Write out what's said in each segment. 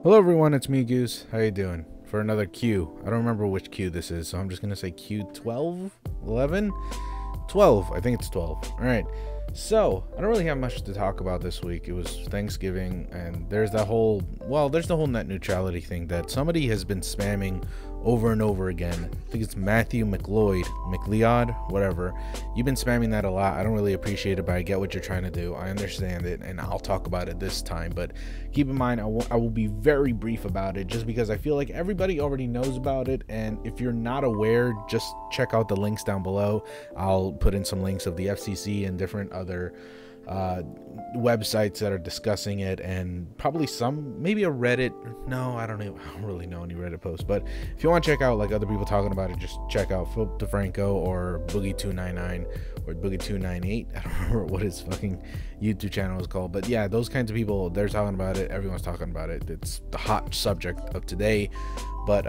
Hello everyone, it's me Goose. How you doing? For another Q. I don't remember which Q this is, so I'm just gonna say Q12? 11? 12. I think it's 12. Alright. So, I don't really have much to talk about this week. It was Thanksgiving, and there's the whole net neutrality thing that somebody has been spamming over and over again. I think it's Matthew McLeod, whatever. You've been spamming that a lot. I don't really appreciate it, but I get what you're trying to do. I understand it, and I'll talk about it this time. But keep in mind, I will be very brief about it, just because I feel like everybody already knows about it. And if you're not aware, just check out the links down below. I'll put in some links of the FCC and different other websites that are discussing it, and probably maybe a Reddit. No, I don't really know any Reddit posts, but if you want to check out like other people talking about it, just check out Phil DeFranco or Boogie299 or Boogie298. I don't remember what his fucking YouTube channel is called, but yeah, those kinds of people, they're talking about it. Everyone's talking about it. It's the hot subject of today. But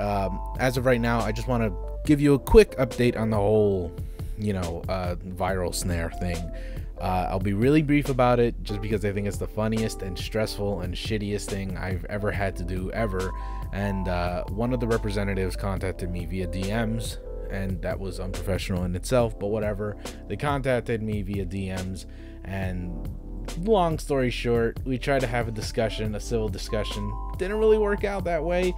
as of right now, I just want to give you a quick update on the whole viral snare thing. I'll be really brief about it, just because I think it's the funniest and stressful and shittiest thing I've ever had to do ever. And one of the representatives contacted me via DMs, and that was unprofessional in itself, but whatever. They contacted me via DMs, and long story short, we tried to have a civil discussion. Didn't really work out that way.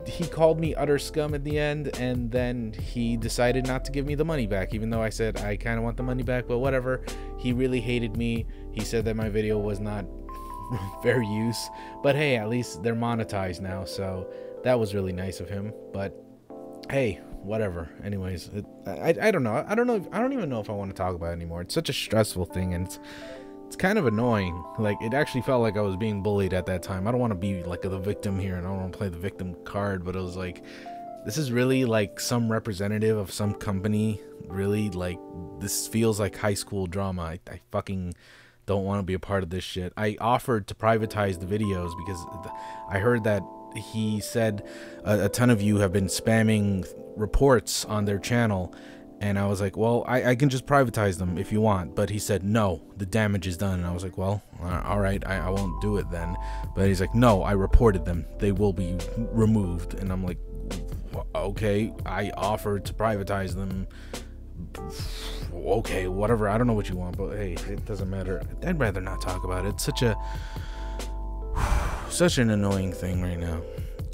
He called me utter scum at the end, and then he decided not to give me the money back, even though I said I kind of want the money back, but whatever. He really hated me. He said that my video was not fair use, but hey, at least they're monetized now, so that was really nice of him. But hey, whatever. Anyways, I don't know. I don't even know if I want to talk about it anymore. It's such a stressful thing, and it's kind of annoying. Like, it actually felt like I was being bullied at that time. I don't want to be like the victim here, and I don't want to play the victim card, but it was like, this is really like some representative of some company. Really, like, this feels like high school drama. I fucking don't want to be a part of this shit. I offered to privatize the videos because I heard that he said a ton of you have been spamming reports on their channel. And I was like, well, I can just privatize them if you want. But he said, no, the damage is done. And I was like, well, all right, I won't do it then. But he's like, no, I reported them. They will be removed. And I'm like, okay, I offered to privatize them. Okay, whatever. I don't know what you want, but hey, it doesn't matter. I'd rather not talk about it. It's such an annoying thing right now.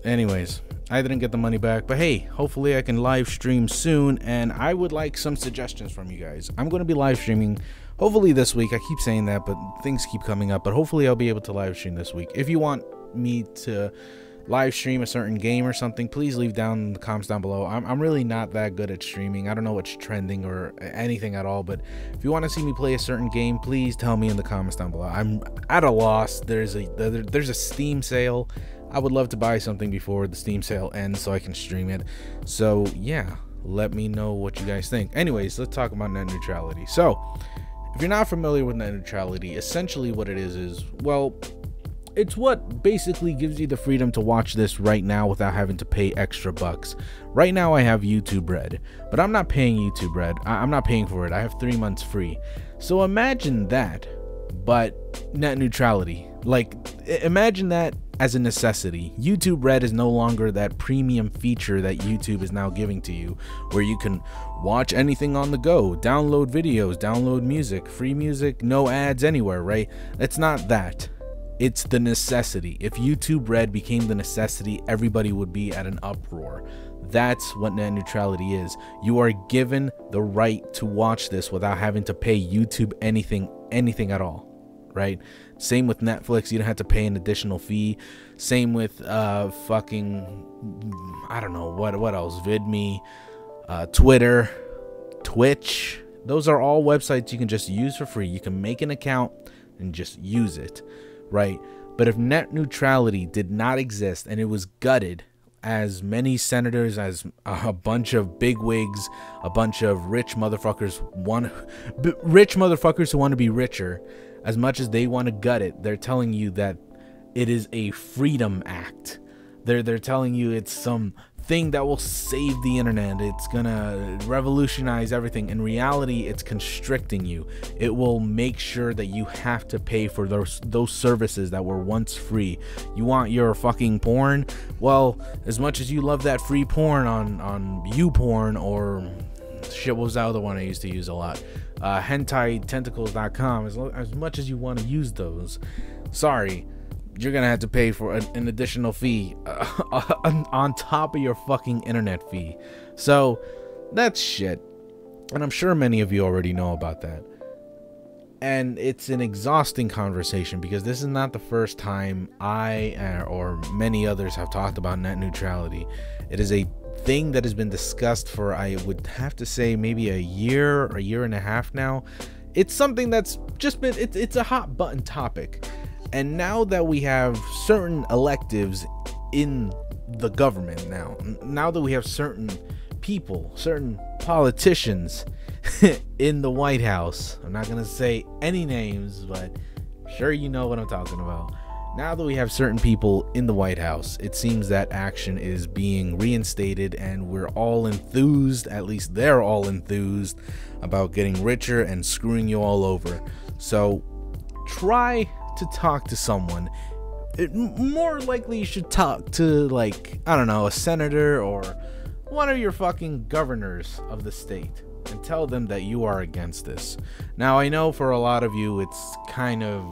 Anyways, I didn't get the money back, but hey, hopefully I can live stream soon, and I would like some suggestions from you guys. I'm going to be live streaming hopefully this week. I keep saying that, but things keep coming up, but hopefully I'll be able to live stream this week. If you want me to live stream a certain game or something, please leave down in the comments down below. I'm really not that good at streaming. I don't know what's trending or anything at all, but if you want to see me play a certain game, please tell me in the comments down below. I'm at a loss. There's a Steam sale. I would love to buy something before the Steam sale ends so I can stream it. So yeah, let me know what you guys think. Anyways, let's talk about net neutrality. So if you're not familiar with net neutrality, essentially what it is, well, it's what basically gives you the freedom to watch this right now without having to pay extra bucks. Right now I have YouTube Red, but I'm not paying YouTube Red. I'm not paying for it. I have 3 months free. So imagine that, but net neutrality. Like, imagine that as a necessity. YouTube Red is no longer that premium feature that YouTube is now giving to you, where you can watch anything on the go, download videos, download music, free music, no ads anywhere, right? It's not that. It's the necessity. If YouTube Red became the necessity, everybody would be at an uproar. That's what net neutrality is. You are given the right to watch this without having to pay YouTube anything at all, right? Same with Netflix. You don't have to pay an additional fee. Same with fucking, I don't know what else, VidMe, Twitter, Twitch. Those are all websites you can just use for free. You can make an account and just use it, right? But if net neutrality did not exist and it was gutted, as many senators, as a bunch of bigwigs, a bunch of rich motherfuckers who want to be richer, as much as they want to gut it, they're telling you that it is a freedom act. They're telling you it's some thing that will save the internet. It's gonna revolutionize everything. In reality, it's constricting you. It will make sure that you have to pay for those services that were once free. You want your fucking porn? Well, as much as you love that free porn on YouPorn, or shit, what was the other one I used to use a lot? HentaiTentacles.com. As much as you want to use those, sorry, you're gonna have to pay for an additional fee on top of your fucking internet fee. So that's shit, and I'm sure many of you already know about that. And it's an exhausting conversation, because this is not the first time I or many others have talked about net neutrality. It is a thing that has been discussed for, I would have to say, maybe a year and a half now. It's something that's just been, it's a hot button topic. And now that we have certain electives in the government, now that we have certain people, certain politicians in the White House, I'm not going to say any names, but sure you know what I'm talking about. Now that we have certain people in the White House, it seems that action is being reinstated, and we're all enthused, at least they're all enthused, about getting richer and screwing you all over. So try to talk to someone. More likely you should talk to, like, I don't know, a senator or one of your fucking governors of the state, and tell them that you are against this. Now, I know for a lot of you it's kind of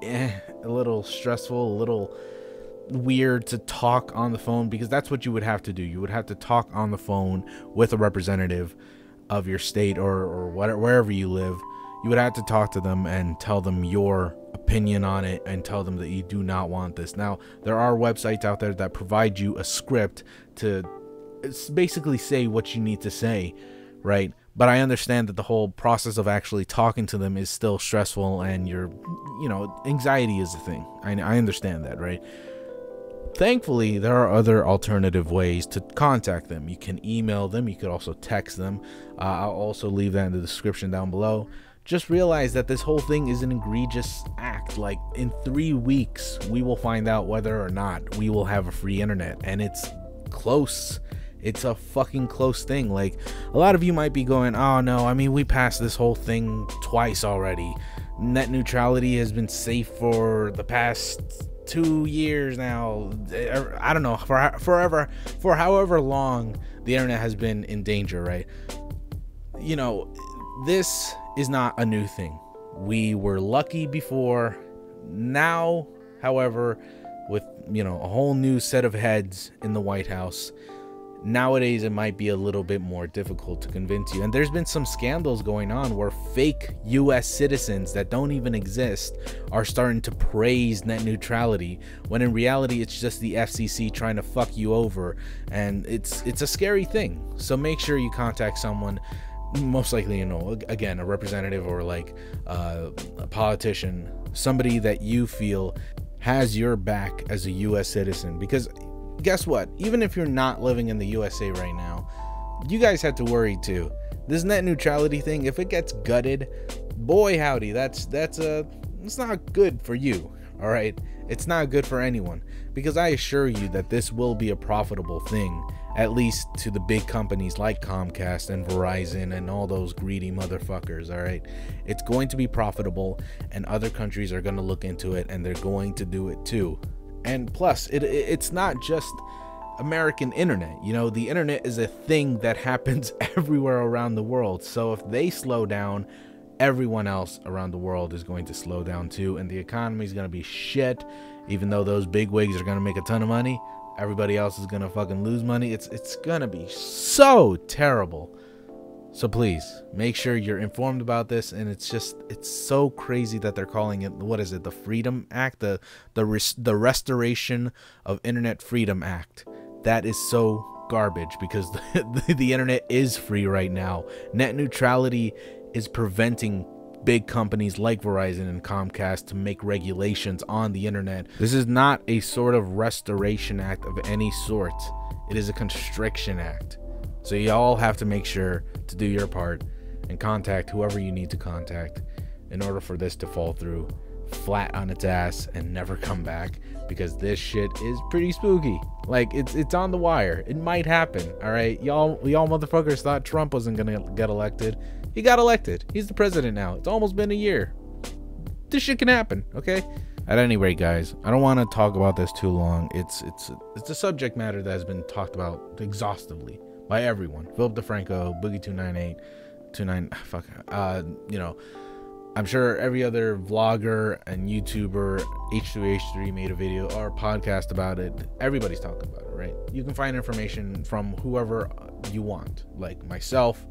a little stressful, a little weird to talk on the phone, because that's what you would have to do. You would have to talk on the phone with a representative of your state or whatever, wherever you live. You would have to talk to them and tell them your opinion on it, and tell them that you do not want this. Now, there are websites out there that provide you a script to basically say what you need to say, right? But I understand that the whole process of actually talking to them is still stressful, and anxiety is a thing. I understand that, right? Thankfully, there are other alternative ways to contact them. You can email them. You could also text them. I'll also leave that in the description down below. Just realize that this whole thing is an egregious act. Like, in 3 weeks, we will find out whether or not we will have a free internet. And it's close. It's a fucking close thing. Like, a lot of you might be going, oh no, I mean, we passed this whole thing twice already. Net neutrality has been safe for the past 2 years now. I don't know, for however long the internet has been in danger, right? You know, this is not a new thing. We were lucky before. Now, however, with, a whole new set of heads in the White House, nowadays it might be a little bit more difficult to convince you. And there's been some scandals going on where fake US citizens that don't even exist are starting to praise net neutrality, when in reality it's just the FCC trying to fuck you over. And it's a scary thing. So make sure you contact someone, most likely, again, a representative, or like a politician, somebody that you feel has your back as a US citizen. Because guess what? Even if you're not living in the USA right now, you guys have to worry too. This net neutrality thing, if it gets gutted, boy howdy, it's not good for you. All right, it's not good for anyone, because I assure you that this will be a profitable thing, at least to the big companies like Comcast and Verizon and all those greedy motherfuckers. All right, it's going to be profitable, and other countries are going to look into it, and they're going to do it too. And plus, it's not just American internet. The internet is a thing that happens everywhere around the world. So if they slow down, everyone else around the world is going to slow down too, and the economy is going to be shit. Even though those big wigs are going to make a ton of money, everybody else is going to fucking lose money. It's going to be so terrible. So please make sure you're informed about this. And it's so crazy that they're calling it, what is it, the Freedom Act, the Restoration of Internet Freedom Act. That is so garbage, because the internet is free right now. Net neutrality is preventing big companies like Verizon and Comcast to make regulations on the internet. This is not a sort of restoration act of any sort. It is a constriction act. So y'all have to make sure to do your part and contact whoever you need to contact in order for this to fall through flat on its ass and never come back, because this shit is pretty spooky. Like, it's on the wire. It might happen. All right, y'all motherfuckers thought Trump wasn't gonna get elected. He got elected. He's the president now. It's almost been a year. This shit can happen, okay? At any rate, guys, I don't want to talk about this too long. It's a subject matter that has been talked about exhaustively by everyone. Philip DeFranco, Boogie 298, you know, I'm sure every other vlogger and YouTuber, H2H3 made a video or podcast about it. Everybody's talking about it, right? You can find information from whoever you want, like myself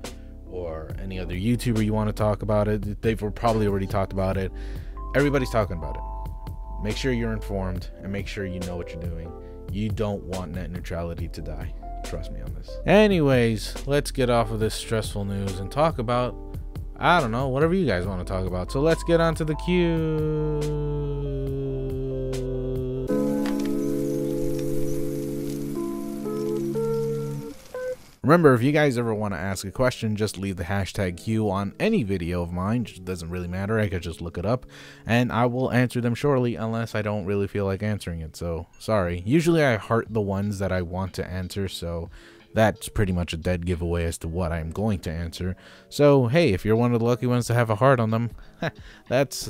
or any other YouTuber you want to talk about it. They've probably already talked about it. Everybody's talking about it. Make sure you're informed and make sure you know what you're doing. You don't want net neutrality to die. Trust me on this. Anyways, let's get off of this stressful news and talk about, I don't know, whatever you guys want to talk about. So let's get on to the Q. Remember, if you guys ever want to ask a question, just leave the hashtag Q on any video of mine. It doesn't really matter. I could just look it up and I will answer them shortly, unless I don't really feel like answering it. So sorry. Usually I heart the ones that I want to answer, so that's pretty much a dead giveaway as to what I'm going to answer. So hey, if you're one of the lucky ones to have a heart on them, let's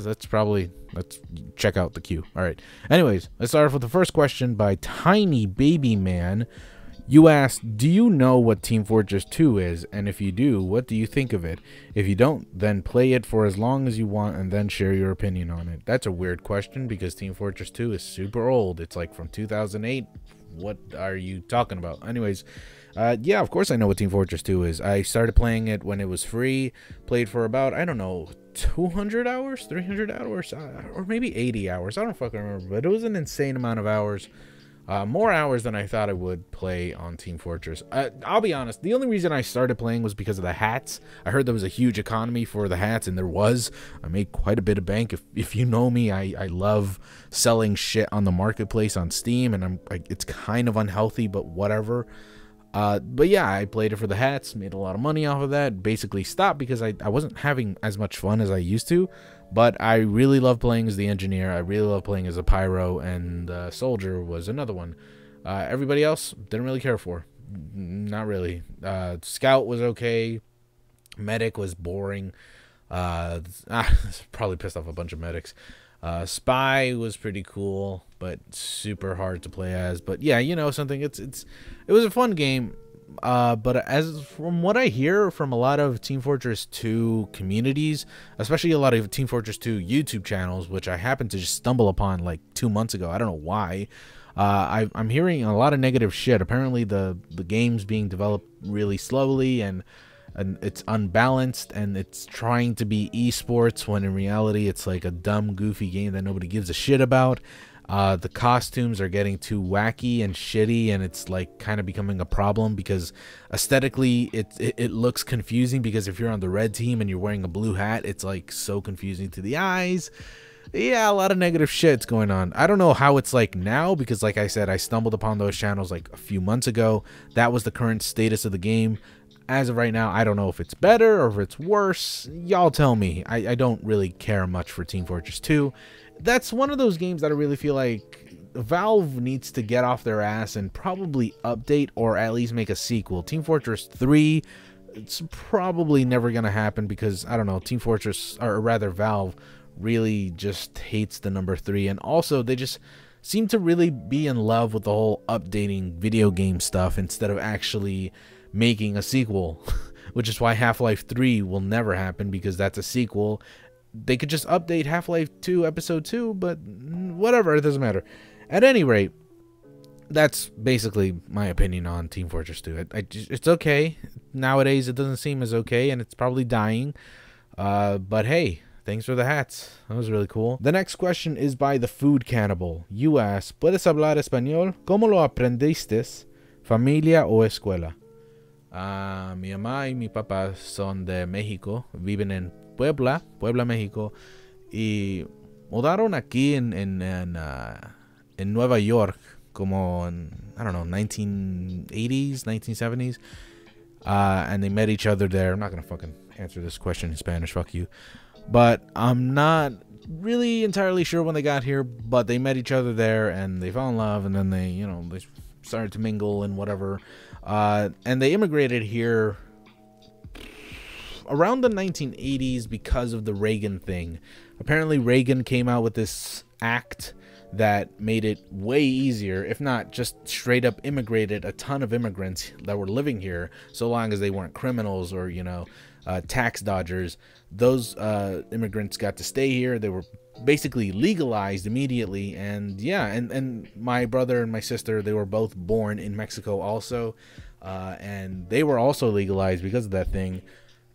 check out the Q. All right. Anyways, let's start off with the first question by Tiny Baby Man. You asked, do you know what Team Fortress 2 is? And if you do, what do you think of it? If you don't, then play it for as long as you want and then share your opinion on it. That's a weird question because Team Fortress 2 is super old. It's like from 2008. What are you talking about? Anyways, yeah, of course I know what Team Fortress 2 is. I started playing it when it was free. Played for about, I don't know, 200 hours, 300 hours, or maybe 80 hours. I don't fucking remember, but it was an insane amount of hours. More hours than I thought I would play on Team Fortress. I'll be honest, the only reason I started playing was because of the hats. I heard there was a huge economy for the hats, and there was. I made quite a bit of bank. If you know me, I love selling shit on the marketplace on Steam, and it's kind of unhealthy, but whatever. But yeah, I played it for the hats, made a lot of money off of that, basically stopped because I wasn't having as much fun as I used to. But I really love playing as the engineer. I really love playing as a pyro, and soldier was another one. Everybody else, didn't really care for. Not really. Scout was okay. Medic was boring. Probably pissed off a bunch of medics. Spy was pretty cool, but super hard to play as. But yeah, you know something. It was a fun game. But as from what I hear from a lot of Team Fortress 2 communities, especially a lot of Team Fortress 2 YouTube channels, which I happened to just stumble upon like 2 months ago. I don't know why. I'm hearing a lot of negative shit. Apparently the game's being developed really slowly, and it's unbalanced, and it's trying to be esports when in reality it's like a dumb, goofy game that nobody gives a shit about. The costumes are getting too wacky and shitty, and it's like kind of becoming a problem because aesthetically it looks confusing, because if you're on the red team and you're wearing a blue hat, it's like so confusing to the eyes. Yeah, a lot of negative shit's going on. I don't know how it's like now, because like I said, I stumbled upon those channels like a few months ago. That was the current status of the game. As of right now, I don't know if it's better or if it's worse. Y'all tell me. I don't really care much for Team Fortress 2. That's one of those games that I really feel like Valve needs to get off their ass and probably update, or at least make a sequel. Team Fortress 3, it's probably never going to happen because, I don't know, Team Fortress, or rather Valve, really just hates the number 3. And also, they just seem to really be in love with the whole updating video game stuff instead of actually making a sequel, which is why Half-Life 3 will never happen, because that's a sequel. They could just update Half-Life 2 Episode 2, but whatever, it doesn't matter. At any rate, that's basically my opinion on Team Fortress 2. It's okay. Nowadays, it doesn't seem as okay, and it's probably dying. But hey, thanks for the hats. That was really cool. The next question is by The Food Cannibal. You ask, ¿Puedes hablar español? ¿Cómo lo aprendiste? ¿Familia o escuela? Mi mamá y mi papá son de México. Viven en Puebla, México, y mudaron aquí en Nueva York como in, I don't know, 1980s, 1970s, and they met each other there. I'm not gonna fucking answer this question in Spanish, fuck you, but I'm not really entirely sure when they got here, but they met each other there and they fell in love, and then they, they started to mingle and whatever. And they immigrated here around the 1980s because of the Reagan thing. Apparently Reagan came out with this act that made it way easier, if not just straight up immigrated a ton of immigrants that were living here, so long as they weren't criminals or, tax dodgers. Those immigrants got to stay here. They were basically legalized immediately. And yeah, and my brother and my sister, they were both born in Mexico also, and they were also legalized because of that thing.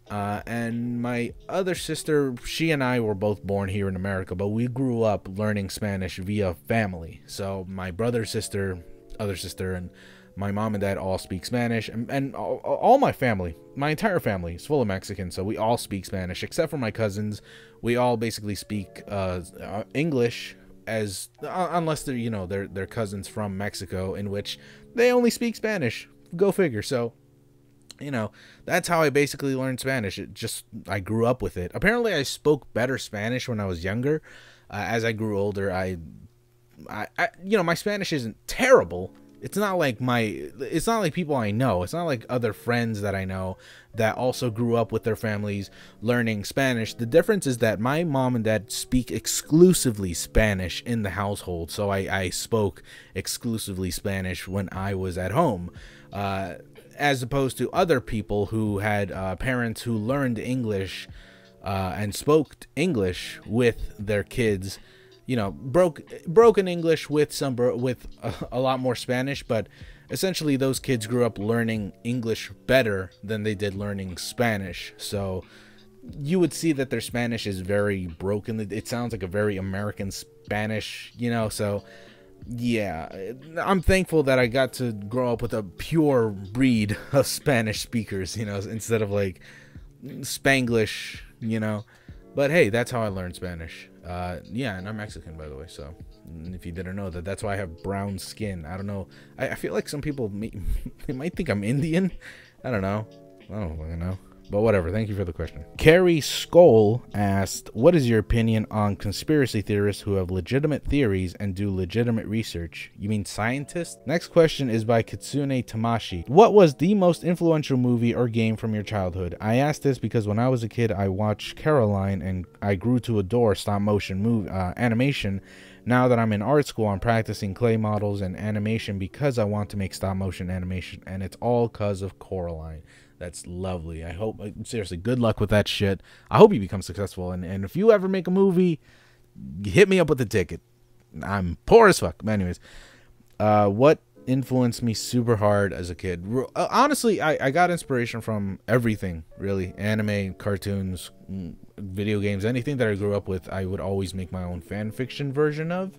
And my other sister, she and I were both born here in America, but we grew up learning Spanish via family. So my brother, sister, other sister, and my mom and dad all speak Spanish, and all my family, my entire family is full of Mexicans, so we all speak Spanish, except for my cousins. We all basically speak English, as unless they're their cousins from Mexico, in which they only speak Spanish. Go figure. So that's how I basically learned Spanish. I grew up with it. Apparently I spoke better Spanish when I was younger. As I grew older, my Spanish isn't terrible. It's not like people I know. It's not like other friends that I know that also grew up with their families learning Spanish. The difference is that my mom and dad speak exclusively Spanish in the household. So I spoke exclusively Spanish when I was at home. As opposed to other people who had parents who learned English and spoke English with their kids, broken English with a lot more Spanish, but essentially those kids grew up learning English better than they did learning Spanish. So you would see that their Spanish is very broken. It sounds like a very American Spanish, so yeah, I'm thankful that I got to grow up with a pure breed of Spanish speakers, instead of like Spanglish, But hey, that's how I learned Spanish. Yeah, and I'm Mexican, by the way, so if you didn't know that's why I have brown skin. I don't know. I feel like some people they might think I'm Indian. I don't know. I don't fucking know. But whatever, thank you for the question. Carrie Skoll asked, what is your opinion on conspiracy theorists who have legitimate theories and do legitimate research? You mean scientists? Next question is by Kitsune Tamashi. What was the most influential movie or game from your childhood? I asked this because when I was a kid, I watched Caroline and I grew to adore stop motion animation. Now that I'm in art school, I'm practicing clay models and animation because I want to make stop motion animation, and it's all because of Coraline. That's lovely. I hope, seriously, good luck with that shit. I hope you become successful. And if you ever make a movie, hit me up with a ticket. I'm poor as fuck. But anyways, what influenced me super hard as a kid? Honestly, I got inspiration from everything, really. Anime, cartoons, video games, anything that I grew up with, I would always make my own fan fiction version of.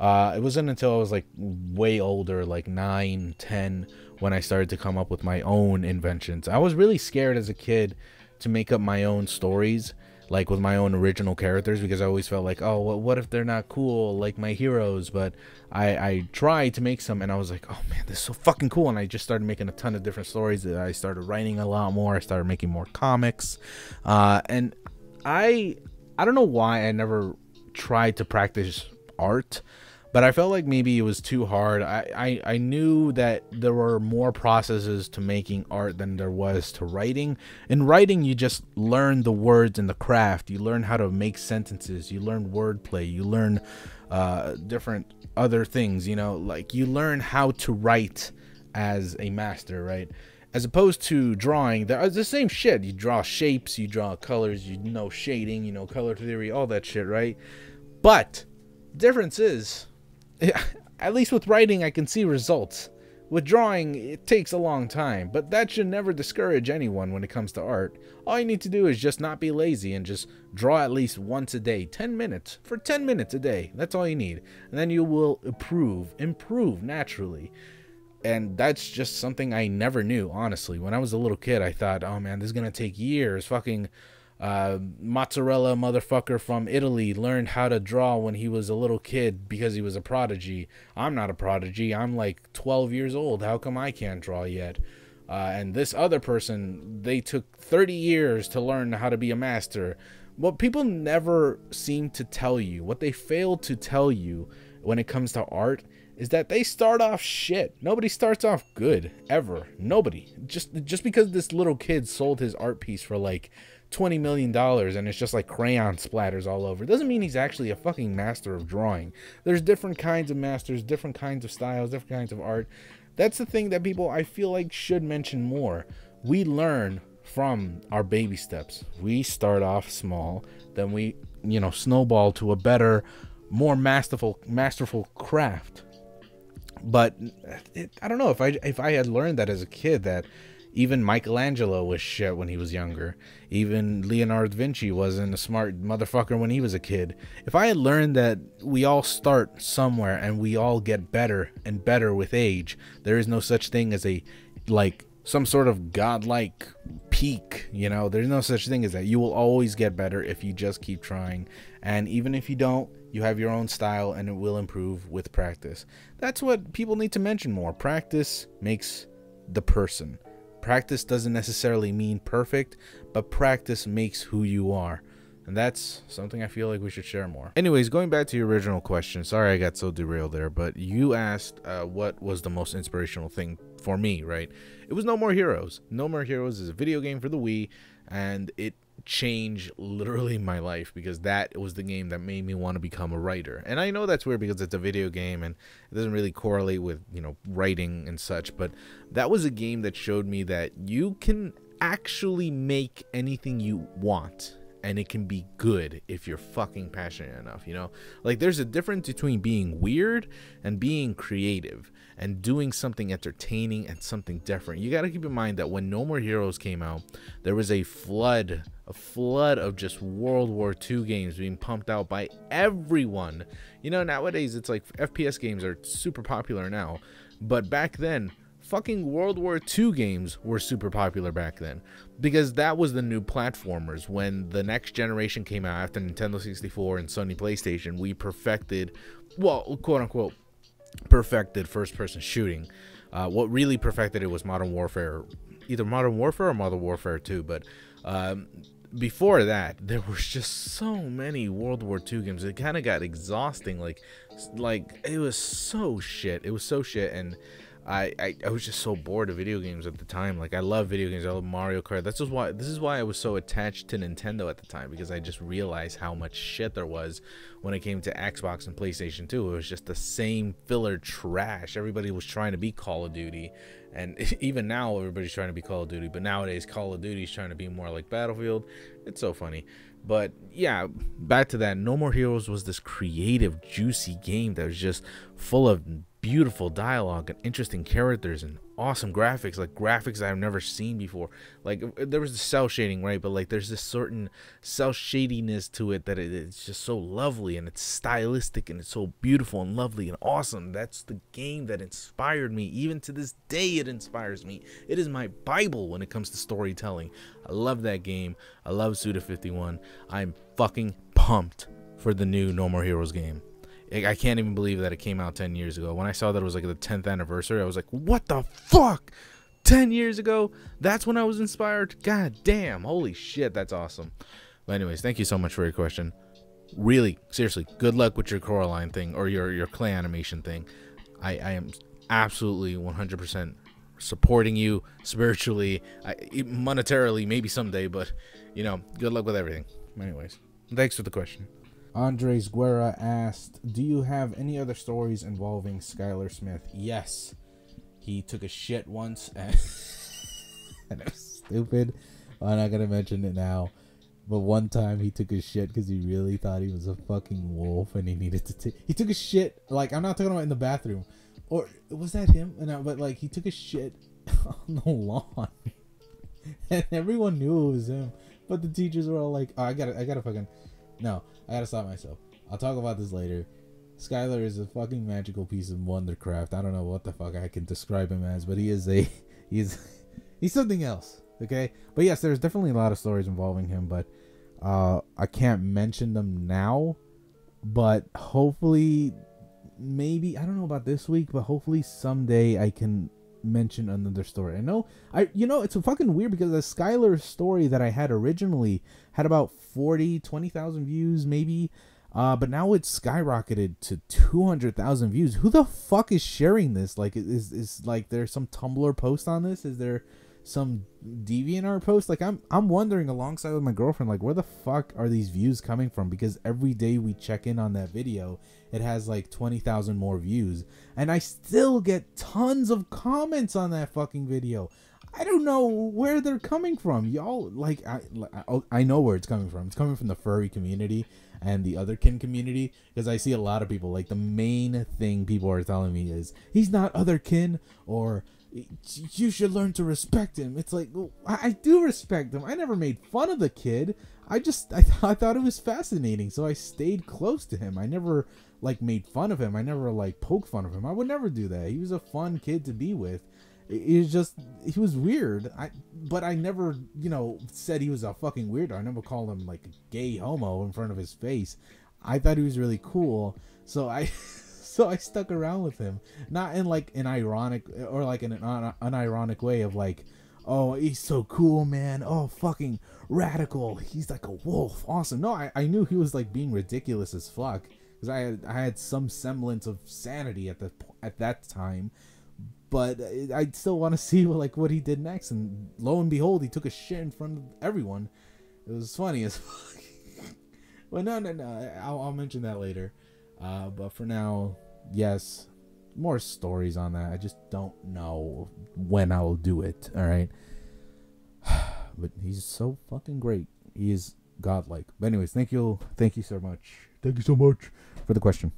It wasn't until I was like way older, like 9, 10, when I started to come up with my own inventions. I was really scared as a kid to make up my own stories, like with my own original characters, because I always felt like, oh, well, what if they're not cool like my heroes? But I tried to make some, and I was like, oh man, this is so fucking cool. And I just started making a ton of different stories. I started writing a lot more. I started making more comics, and I don't know why I never tried to practice art, but I felt like maybe it was too hard. I knew that there were more processes to making art than there was to writing. In writing, you just learn the words and the craft. You learn how to make sentences. You learn wordplay. You learn different other things, like you learn how to write as a master, right? As opposed to drawing, it's the same shit. You draw shapes, you draw colors, shading, color theory, all that shit, right? But the difference is, at least with writing, I can see results. With drawing, it takes a long time, but that should never discourage anyone when it comes to art. All you need to do is just not be lazy and just draw at least once a day, 10 minutes, for 10 minutes a day. That's all you need. And then you will improve naturally. And that's just something I never knew, honestly. When I was a little kid, I thought, oh man, this is going to take years. Fucking mozzarella motherfucker from Italy learned how to draw when he was a little kid because he was a prodigy. I'm not a prodigy. I'm like 12 years old. How come I can't draw yet? And this other person, they took 30 years to learn how to be a master. what people never seem to tell you, what they fail to tell you when it comes to art, is that they start off shit. Nobody starts off good, ever. Nobody. Just because this little kid sold his art piece for like $20 million and it's just like crayon splatters all over, doesn't mean he's actually a fucking master of drawing. There's different kinds of masters, different kinds of styles, different kinds of art. That's the thing that people, I feel like, should mention more. We learn from our baby steps. We start off small, then we, snowball to a better, more masterful craft. But I don't know, if I had learned that as a kid, that even Michelangelo was shit when he was younger, even Leonardo da Vinci wasn't a smart motherfucker when he was a kid. If I had learned that we all start somewhere and we all get better and better with age, there is no such thing as some sort of godlike peak, there's no such thing as that. You will always get better if you just keep trying, and even if you don't, you have your own style and it will improve with practice. That's what people need to mention more. Practice makes the person. Practice doesn't necessarily mean perfect, but practice makes who you are. And that's something I feel like we should share more. Anyways, going back to your original question, sorry I got so derailed there, but you asked what was the most inspirational thing for me, right? It was No More Heroes. No More Heroes is a video game for the Wii, and it changed literally my life, because that was the game that made me want to become a writer. And I know that's weird because it's a video game and it doesn't really correlate with, writing and such, but that was a game that showed me that you can actually make anything you want, and it can be good if you're fucking passionate enough, Like, there's a difference between being weird and being creative and doing something entertaining and something different. You got to keep in mind that when No More Heroes came out, there was a flood of just World War II games being pumped out by everyone. Nowadays it's like FPS games are super popular now, but back then, fucking World War II games were super popular back then, because that was the new platformers. When the next generation came out after Nintendo 64 and Sony PlayStation, we perfected, well, quote unquote, perfected first-person shooting. What really perfected it was Modern Warfare, either Modern Warfare or Modern Warfare 2, but before that, there was just so many World War II games. It kind of got exhausting. Like it was so shit. It was so shit, and I was just so bored of video games at the time. Like, I love video games. I love Mario Kart. This is why I was so attached to Nintendo at the time, because I just realized how much shit there was when it came to Xbox and PlayStation 2. It was just the same filler trash. Everybody was trying to be Call of Duty, and even now everybody's trying to be Call of Duty, but nowadays Call of Duty is trying to be more like Battlefield. It's so funny. But yeah, back to that. No More Heroes was this creative, juicy game that was just full of beautiful dialogue and interesting characters and awesome graphics, like graphics I've never seen before. Like, there was the cell shading, right? But like, there's this certain cell shadiness to it that it's just so lovely, and it's stylistic, and it's so beautiful and lovely and awesome. That's the game that inspired me. Even to this day, it inspires me. It is my Bible when it comes to storytelling. I love that game. I love Suda51. I'm fucking pumped for the new No More Heroes game. I can't even believe that it came out 10 years ago. When I saw that it was like the 10th anniversary, I was like, what the fuck? 10 years ago? That's when I was inspired? God damn. Holy shit, that's awesome. But anyways, thank you so much for your question. Really, seriously, good luck with your Coraline thing, or your clay animation thing. I am absolutely 100% supporting you spiritually, monetarily, maybe someday, but, good luck with everything. Anyways, thanks for the question. Andres Guerra asked, do you have any other stories involving Skylar Smith? Yes. He took a shit once, and it was stupid. I'm not going to mention it now. But one time he took a shit because he really thought he was a fucking wolf, and he needed to take... He took a shit, like, I'm not talking about in the bathroom. Or, was that him? No, but, like, he took a shit on the lawn. And everyone knew it was him. But the teachers were all like, oh, I gotta fucking... No, I gotta stop myself. I'll talk about this later. Skylar is a fucking magical piece of wondercraft. I don't know what the fuck I can describe him as, but he's something else. Okay, but yes, there's definitely a lot of stories involving him, but I can't mention them now. But hopefully, maybe, I don't know about this week, but hopefully someday I can mention another story. I know, it's fucking weird because the Skylar story that I had originally had about 20,000 views, maybe. But now it's skyrocketed to 200,000 views. Who the fuck is sharing this? Like, is like there some Tumblr post on this? Is there some DeviantArt post? Like, I'm wondering alongside with my girlfriend, like, where the fuck are these views coming from? Because every day we check in on that video, it has like 20,000 more views, and I still get tons of comments on that fucking video. I don't know where they're coming from, y'all. Like, I know where it's coming from. It's coming from the furry community and the otherkin community, because I see a lot of people, like, the main thing people are telling me is he's not otherkin, or you should learn to respect him. It's like, well, I do respect him. I never made fun of the kid. I thought it was fascinating, so I stayed close to him. I never like made fun of him. I never like poked fun of him. I would never do that. He was a fun kid to be with. It was just, he was weird. But I never, said he was a fucking weirdo. I never called him like a gay homo in front of his face. I thought he was really cool, so I stuck around with him, not in like an ironic or like in an unironic way of like, oh, he's so cool, man. Oh, fucking radical. He's like a wolf. Awesome. No, I knew he was like being ridiculous as fuck, because I had some semblance of sanity at that time. But I still want to see what he did next, and lo and behold, he took a shit in front of everyone. It was funny as fuck. Well, no, I'll mention that later. But for now, yes, more stories on that. I just don't know when I will do it. All right, but he's so fucking great. He is godlike. But anyways, thank you so much. Thank you so much for the question.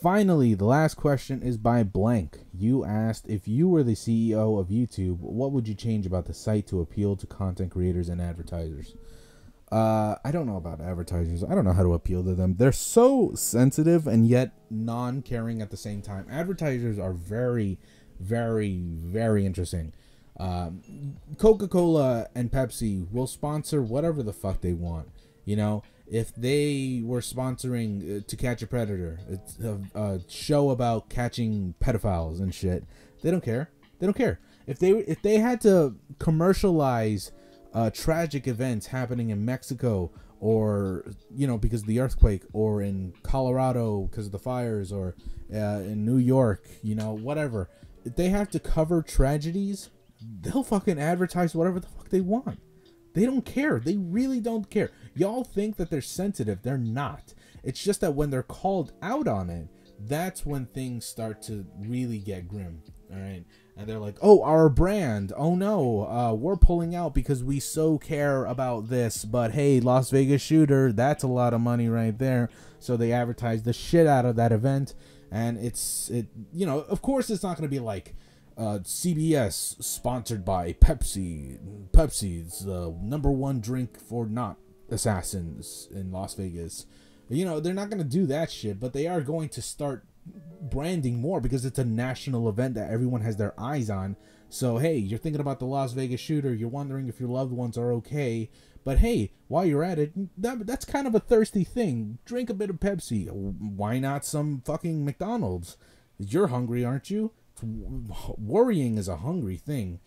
Finally, the last question is by Blank. You asked, if you were the CEO of YouTube, what would you change about the site to appeal to content creators and advertisers? I don't know about advertisers. I don't know how to appeal to them. They're so sensitive and yet non-caring at the same time. Advertisers are very, very, very interesting. Coca-Cola and Pepsi will sponsor whatever the fuck they want. If they were sponsoring To Catch a Predator, it's a show about catching pedophiles and shit, they don't care. They don't care. If they had to commercialize tragic events happening in Mexico, or because of the earthquake, or in Colorado because of the fires, or in New York, whatever, if they have to cover tragedies, they'll fucking advertise whatever the fuck they want. They don't care. They really don't care. Y'all think that they're sensitive. They're not. It's just that when they're called out on it, that's when things start to really get grim. All right. And they're like, oh, our brand. Oh, no. We're pulling out because we so care about this. But, hey, Las Vegas shooter, that's a lot of money right there. So they advertise the shit out of that event. And of course, it's not going to be like, CBS sponsored by Pepsi. Pepsi's the #1 drink for not assassins in Las Vegas. They're not going to do that shit, but they are going to start branding more because it's a national event that everyone has their eyes on. So, hey, you're thinking about the Las Vegas shooter. You're wondering if your loved ones are okay. But, hey, while you're at it, that's kind of a thirsty thing. Drink a bit of Pepsi. Why not some fucking McDonald's? You're hungry, aren't you? Worrying is a hungry thing.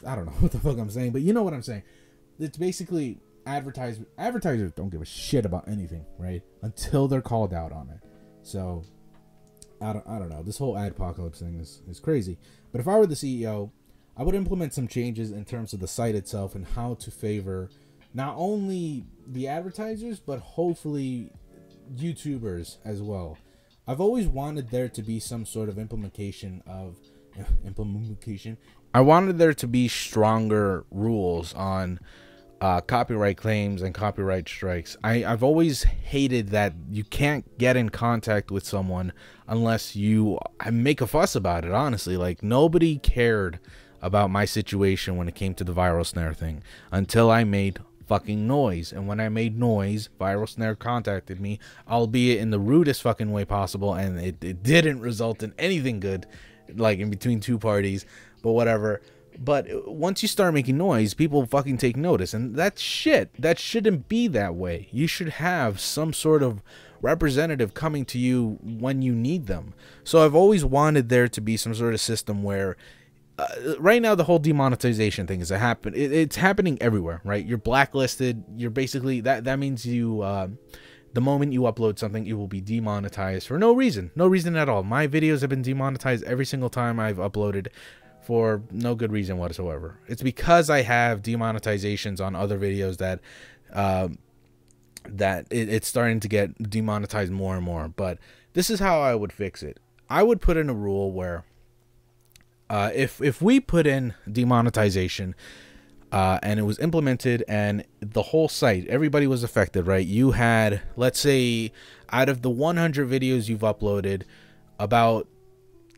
I don't know what the fuck I'm saying, but you know what I'm saying. It's basically advertisers don't give a shit about anything, right? Until they're called out on it. So I don't know. This whole adpocalypse thing is crazy. But if I were the CEO, I would implement some changes in terms of the site itself and how to favor not only the advertisers, but hopefully YouTubers as well. I've always wanted there to be some sort of implementation. I wanted there to be stronger rules on copyright claims and copyright strikes. I've always hated that you can't get in contact with someone unless you make a fuss about it, honestly. Like, nobody cared about my situation when it came to the viral snare thing until I made fucking noise. And when I made noise, Viral Snare contacted me, albeit in the rudest fucking way possible, and it didn't result in anything good, like in between two parties, but whatever. But once you start making noise, people fucking take notice, and that's shit. That shouldn't be that way. You should have some sort of representative coming to you when you need them. So I've always wanted there to be some sort of system where right now the whole demonetization thing is it's happening everywhere, right? You're blacklisted. You're basically that means you the moment you upload something, it will be demonetized for no reason at all. My videos have been demonetized every single time I've uploaded for no good reason whatsoever. It's because I have demonetizations on other videos that it's starting to get demonetized more and more. But this is how I would fix it. I would put in a rule where if we put in demonetization and it was implemented and the whole site, everybody was affected, right? You had, let's say, out of the 100 videos you've uploaded, about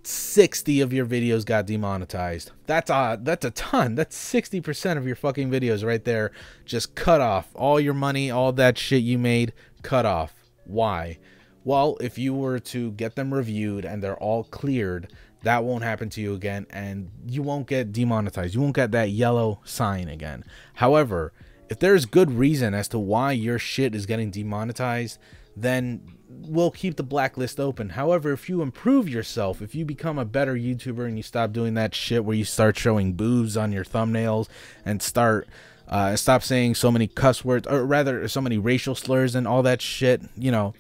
60 of your videos got demonetized. That's a ton. That's 60% of your fucking videos right there. Just cut off. All your money, all that shit you made, cut off. Why? Well, if you were to get them reviewed and they're all cleared, that won't happen to you again, and you won't get demonetized. You won't get that yellow sign again. However, if there's good reason as to why your shit is getting demonetized, then we'll keep the blacklist open. However, if you improve yourself, if you become a better YouTuber and you stop doing that shit where you start showing boobs on your thumbnails and stop saying so many cuss words, or rather so many racial slurs and all that shit, you know,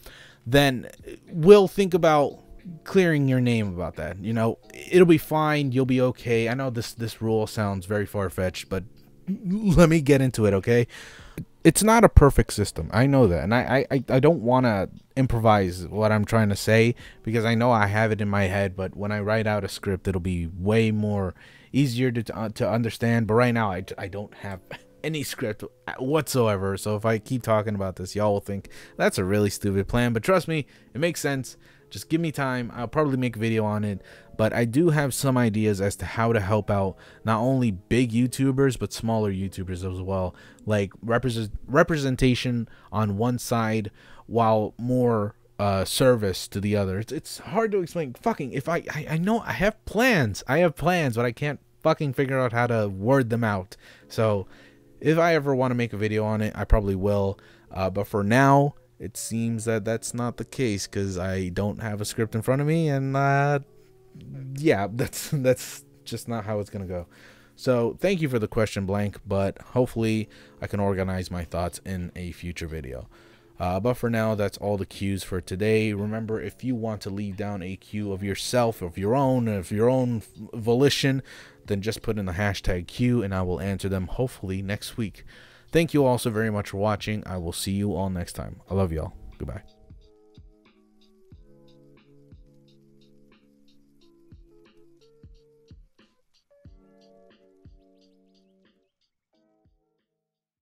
then we'll think about clearing your name about that. You know, it'll be fine. You'll be okay. I know this rule sounds very far-fetched, but let me get into it, okay? It's not a perfect system. I know that, and I don't want to improvise what I'm trying to say, because I know I have it in my head, but when I write out a script, it'll be way more easier to understand. But right now, I don't have any script whatsoever, so if I keep talking about this, y'all will think that's a really stupid plan, but trust me, it makes sense. Just give me time. I'll probably make a video on it, but I do have some ideas as to how to help out not only big YouTubers but smaller YouTubers as well, like representation on one side while more service to the other. It's hard to explain. Fucking, if I know I have plans, but I can't fucking figure out how to word them out. So if I ever want to make a video on it, I probably will, but for now it seems that that's not the case, because I don't have a script in front of me, and yeah, that's just not how it's gonna go. So thank you for the question, Blank, but hopefully I can organize my thoughts in a future video. But for now, that's all the Qs for today. Remember, if you want to leave down a Q of yourself, of your own volition, then just put in the hashtag Q and I will answer them hopefully next week. Thank you all so very much for watching. I will see you all next time. I love y'all. Goodbye.